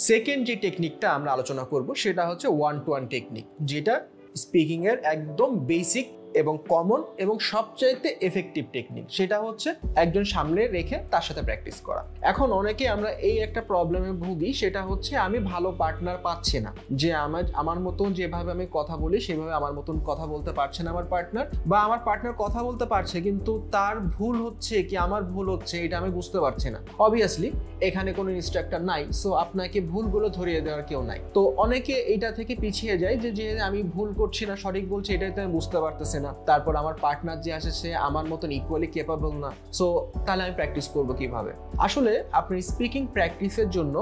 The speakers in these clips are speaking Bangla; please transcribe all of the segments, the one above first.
সেকেন্ড যে টেকনিকটা আমরা আলোচনা করব সেটা হচ্ছে ওয়ান টু ওয়ান টেকনিক, যেটা স্পিকিং এর একদম বেসিক এবং কমন এবং সবচাইতে এফেক্টিভ টেকনিক। সেটা হচ্ছে একজন সামনে রেখে তার সাথে প্র্যাকটিস করা। এখন অনেকে আমরা এই একটা প্রবলেমে ভুগি, সেটা হচ্ছে আমি ভালো পার্টনার পাচ্ছি না, যে আমার মতন যেভাবে আমি কথা বলি সেভাবে আমার মতন কথা বলতে পারছে না আমার পার্টনার, বা আমার পার্টনার কথা বলতে পারছে কিন্তু তার ভুল হচ্ছে কি আমার ভুল হচ্ছে এটা আমি বুঝতে পারছি না। অবভিয়াসলি এখানে কোনো ইনস্ট্রাক্টর নাই, সো আপনাকে ভুলগুলো ধরিয়ে দেওয়ার কেউ নাই। তো অনেকে এইটা থেকে পিছিয়ে যায় যে আমি ভুল করছি না, সঠিক বলছি এটাই তো আমি বুঝতে পারতেছি না, তারপর আমার পার্টনার যে আসে সে আমার মতন ইকুয়ালি ক্যাপাবল না, সো তাহলে আমি প্র্যাকটিস করব কিভাবে? আসলে আপনার স্পিকিং প্র্যাকটিসের জন্য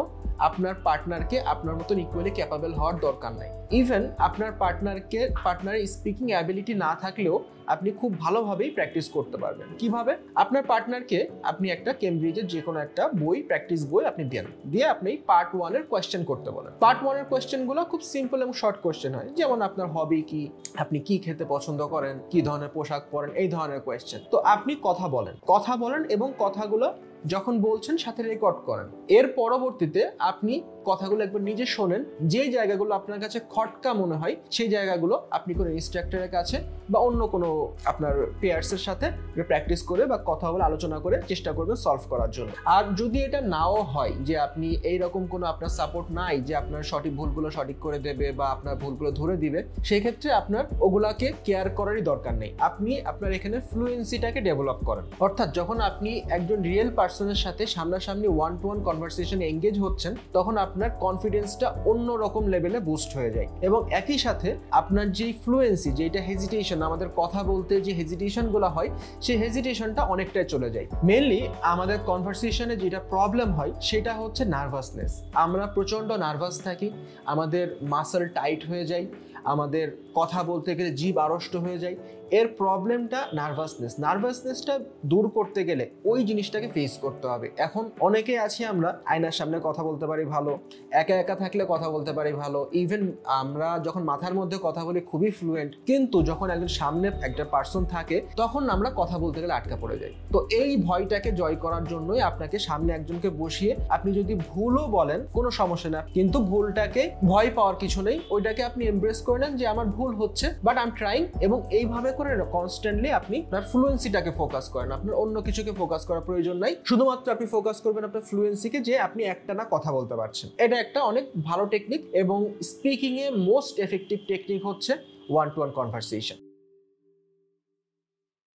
আপনার পার্টনারকে আপনার মতন ইকুয়ালি ক্যাপাবল হওয়ার দরকার নাই। ইভেন আপনার পার্টনারের স্পিকিং অ্যাবিলিটি না থাকলেও আপনি খুব ভালোভাবেই প্র্যাকটিস করতে পারবেন। কিভাবে? আপনার পার্টনারকে আপনি একটা কেমব্রিজের যে কোনো একটা বই, প্র্যাকটিস বই আপনি দেন, দিয়ে আপনি পার্ট 1 এর কোয়েশ্চেন করতে বলেন। পার্ট 1 এর কোয়েশ্চেনগুলো খুব সিম্পল এবং শর্ট কোয়েশ্চেন হয়, যেমন আপনার হবি কি, আপনি কি খেতে পছন্দ করেন, কি ধরনের পোশাক পরেন, এই ধরনের কোয়েশ্চেন। তো আপনি কথা বলেন এবং কথাগুলো যখন বলছেন সাথে রেকর্ড করেন। এর পরবর্তীতে আপনি কথাগুলো একবার নিজে শোনেন, যে জায়গাগুলো আপনার কাছে খটকা মনে হয় সেই জায়গাগুলো আপনি কোনো ইনস্ট্রাক্টরের কাছে বা অন্য কোনো আপনার পেয়ার্সের সাথে প্র্যাকটিস করে বা কথা বলে আলোচনা করে চেষ্টা করবেন সলভ করার জন্য। আর যদি এটা নাও হয় যে আপনি এইরকম কোনো আপনার সাপোর্ট নাই যে আপনার সঠিক ভুলগুলো সঠিক করে দেবে বা আপনার ভুলগুলো ধরে দিবে, সেই ক্ষেত্রে আপনার ওগুলাকে কেয়ার করারই দরকার নেই। আপনি আপনার এখানে ফ্লুয়েন্সিটাকে ডেভেলপ করেন। অর্থাৎ যখন আপনি একজন রিয়েল পার্সনের সাথে সামনাসামনি ওয়ান টু ওয়ান কনভারসেশনে এঙ্গেজ হচ্ছেন, তখন আপনার কনফিডেন্সটা অন্য রকম লেভেলে বুস্ট হয়ে যায়। এবং একই সাথে আপনার যে ফ্লুয়েন্সি, যেটা হেজিটেশন, আমাদের কথা বলতে যে হেজিটেশনগুলো হয় সেই হেজিটেশনটা অনেকটাই চলে যায়। মেনলি আমাদের কনভারসেশনে যেটা প্রবলেম হয় সেটা হচ্ছে নার্ভাসনেস। আমরা প্রচণ্ড নার্ভাস থাকি, আমাদের মাসল টাইট হয়ে যায়, আমাদের কথা বলতে গেলে জিভ আড়ষ্ট হয়ে যায়। এর প্রবলেমটা নার্ভাসনেসটা দূর করতে গেলে ওই জিনিসটাকে ফেস করতে হবে। এখন অনেকে আছি আমরা আয়নার সামনে কথা বলতে পারি ভালো, একা একা থাকলে কথা বলতে পারি ভালো, ইভেন আমরা যখন মাথার মধ্যে কথা বলি খুবই ফ্লুয়েন্ট, কিন্তু যখন একজন সামনে একটা পার্সন থাকে তখন আমরা কথা বলতে গেলে আটকা পড়ে যাই। তো এই ভয়টাকে জয় করার জন্যই আপনাকে সামনে একজনকে বসিয়ে আপনি যদি ভুলও বলেন কোনো সমস্যা না, কিন্তু ভুলটাকে ভয় পাওয়ার কিছু নেই, ওইটাকে আপনি এমব্রেস করে নেন যে আমার ভুল হচ্ছে বাট আই এম ট্রাইং, এবং এইভাবে করে কনস্ট্যান্টলি আপনি আপনার ফ্লুয়েন্সিটাকে ফোকাস করেন। আপনার অন্য কিছুকে ফোকাস করার প্রয়োজন নাই, শুধুমাত্র আপনি ফোকাস করবেন আপনার ফ্লুয়েন্সিকে, যে আপনি একটানা কথা বলতে পারছেন। এটা একটা অনেক ভালো টেকনিক এবং স্পিকিং এ মোস্ট এফেক্টিভ টেকনিক হচ্ছে ওয়ান টু ওয়ান কনভারসেশন।